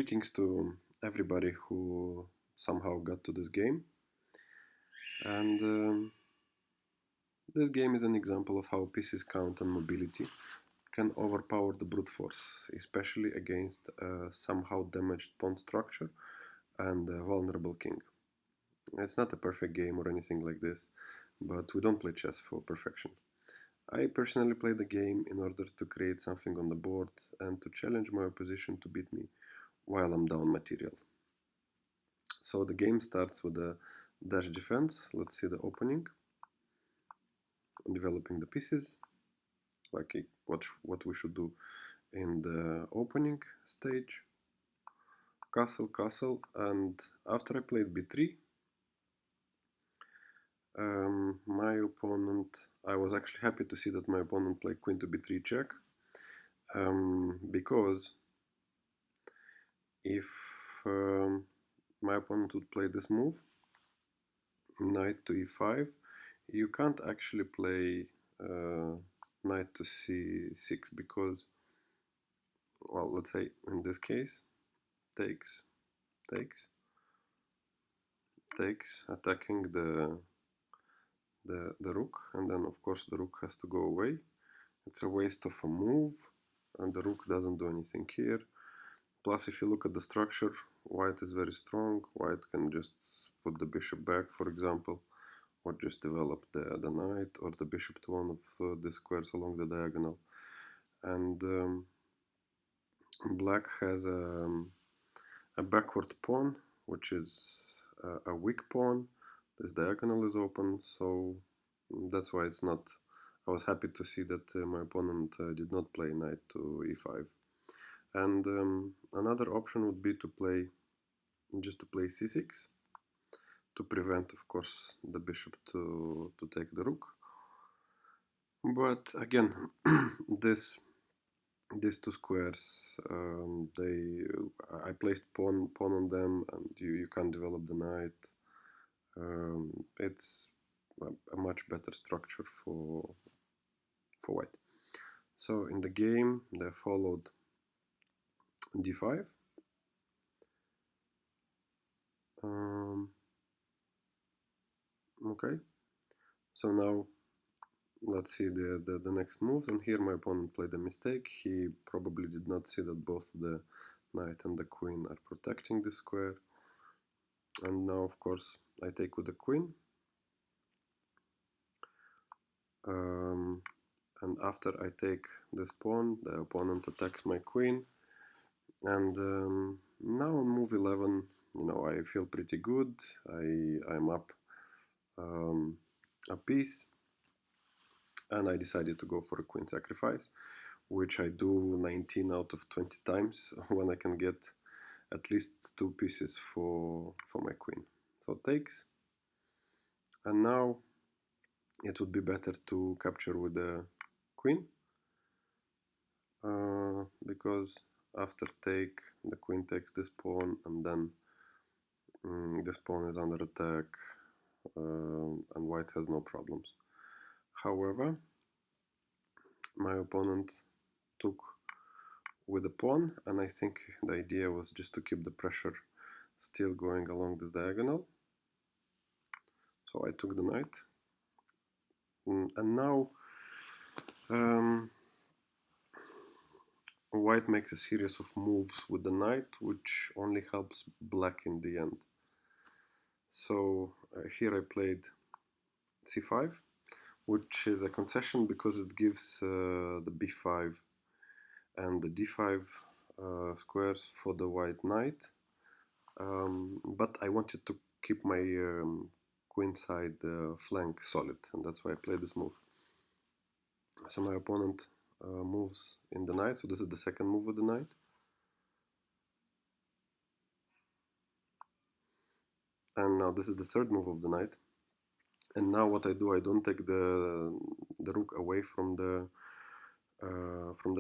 Greetings to everybody who somehow got to this game. And this game is an example of how pieces count and mobility can overpower the brute force, especially against a somehow damaged pawn structure and a vulnerable king. It's not a perfect game or anything like this, but we don't play chess for perfection. I personally play the game in order to create something on the board and to challenge my opposition to beat me while I'm down material. So the game starts with a dash defense. Let's see the opening. Developing the pieces, like what we should do in the opening stage. Castle, castle, and after I played b3, my opponent, I was actually happy to see that my opponent played queen to b3 check, because if my opponent would play this move, knight to e5, you can't actually play knight to c6 because, well, let's say in this case, takes, takes, takes, attacking the rook, and then of course the rook has to go away. It's a waste of a move, and the rook doesn't do anything here. Plus, if you look at the structure, white is very strong. White can just put the bishop back, for example, or just develop the knight or the bishop to one of the squares along the diagonal. And black has a backward pawn, which is a weak pawn. This diagonal is open, so that's why it's not. I was happy to see that my opponent did not play knight to e5. And another option would be to play c6 to prevent, of course, the bishop to take the rook. But again, this these two squares, I placed pawn on them, and you can't develop the knight. It's a much better structure for white. So in the game, they followed d5. Okay, so now let's see the next moves. And here my opponent played a mistake. He probably did not see that both the knight and the queen are protecting the square. And now, of course, I take with the queen. And after I take this pawn, the opponent attacks my queen. And now on move 11, I feel pretty good. I'm up a piece, and I decided to go for a queen sacrifice, which I do 19 out of 20 times when I can get at least two pieces for my queen. So takes, and now it would be better to capture with the queen, because after take, the queen takes this pawn, and then this pawn is under attack, and white has no problems. However, my opponent took with the pawn, and I think the idea was just to keep the pressure still going along this diagonal. So I took the knight, and now white makes a series of moves with the knight, which only helps black in the end. So here I played c5, which is a concession because it gives the b5 and the d5 squares for the white knight. But I wanted to keep my queenside flank solid, and that's why I played this move. So my opponent moves in the knight, so this is the second move of the knight. And now this is the third move of the knight. And now what I do, I don't take the rook away from the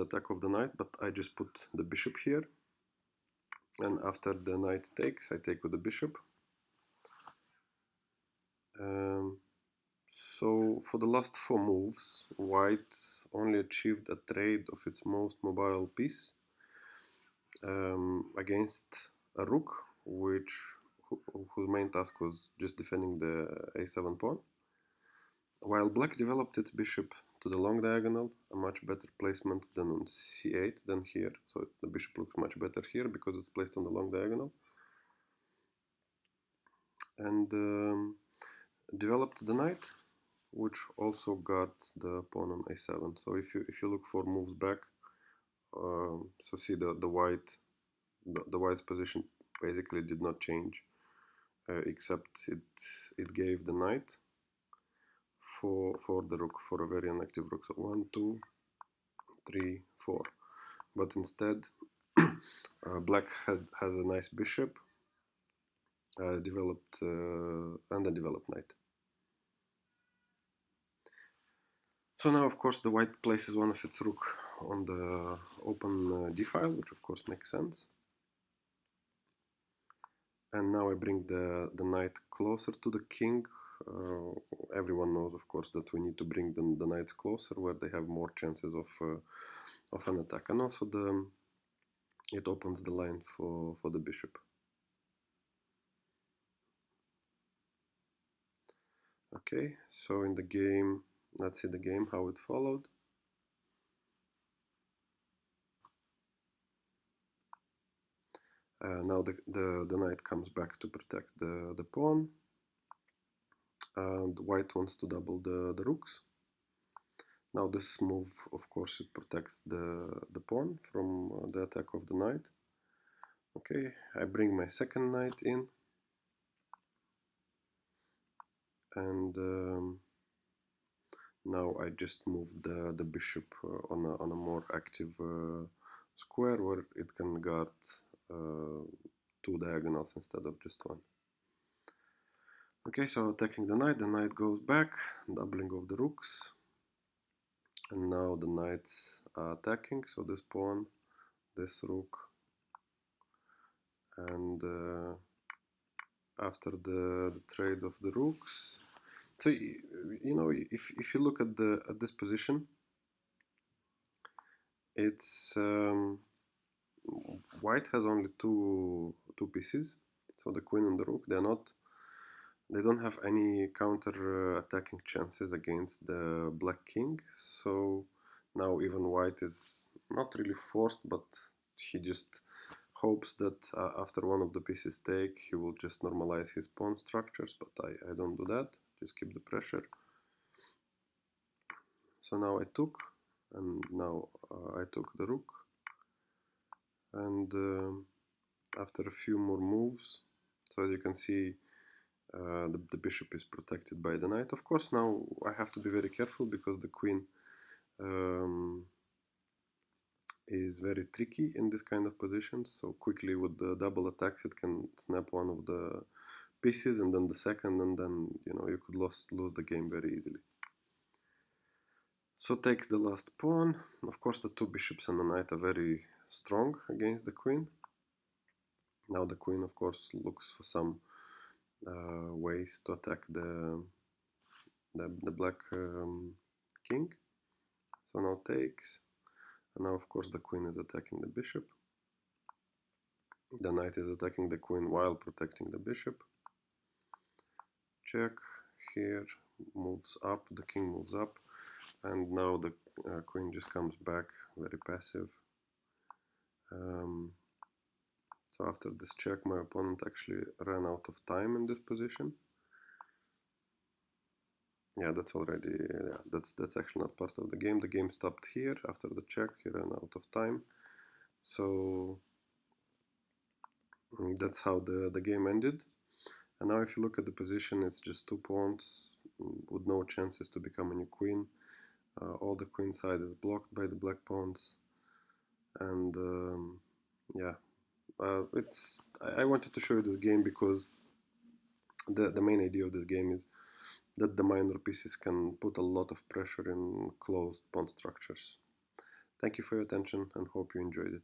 attack of the knight, but I just put the bishop here. And after the knight takes, I take with the bishop. So for the last four moves, white only achieved a trade of its most mobile piece, against a rook, whose main task was just defending the a7 pawn, while black developed its bishop to the long diagonal, a much better placement than on c8 than here. So the bishop looks much better here because it's placed on the long diagonal. And developed the knight, which also guards the pawn on a7. So if you look for moves back, so see the white's position basically did not change, except it gave the knight for the rook, for a very inactive rook. So 1, 2, 3, 4. But instead, black has a nice bishop, developed and a developed knight. So now, of course, the white places one of its rook on the open d file, which of course makes sense. And now I bring the knight closer to the king. Everyone knows, of course, that we need to bring the knights closer, where they have more chances of an attack. And also it opens the line for the bishop. Okay, so in the game, let's see the game, how it followed. Now the knight comes back to protect the pawn, and white wants to double the rooks. Now this move, of course, it protects the pawn from the attack of the knight. Okay, I bring my second knight in, and now I just move the bishop on a more active square where it can guard two diagonals instead of just one. Okay, so attacking the knight goes back, doubling of the rooks, and now the knights are attacking, so this pawn, this rook, and after the trade of the rooks. So you know, if you look at this position, it's white has only two pieces, so the queen and the rook. They don't have any counter attacking chances against the black king. So now even white is not really forced, but he just hopes that after one of the pieces take, he will just normalize his pawn structures, but I don't do that, just keep the pressure. So now I took, and now I took the rook, and after a few more moves, so as you can see, the bishop is protected by the knight. Of course, now I have to be very careful because the queen is very tricky in this kind of position. So quickly with the double attacks, it can snap one of the pieces and then the second, and then you could lose the game very easily. So takes the last pawn. Of course, the two bishops and the knight are very strong against the queen. Now the queen, of course, looks for some ways to attack the black king. So now takes, and now of course the queen is attacking the bishop. The knight is attacking the queen while protecting the bishop. Check, here moves up, the king moves up, and now the queen just comes back, very passive. So after this check, my opponent actually ran out of time in this position. Yeah, that's actually not part of the game. The game stopped here after the check. He ran out of time. So that's how the game ended. And now if you look at the position, it's just two pawns with no chances to become a new queen. All the queen side is blocked by the black pawns. And yeah, I wanted to show you this game because the main idea of this game is that the minor pieces can put a lot of pressure in closed pawn structures. Thank you for your attention and hope you enjoyed it.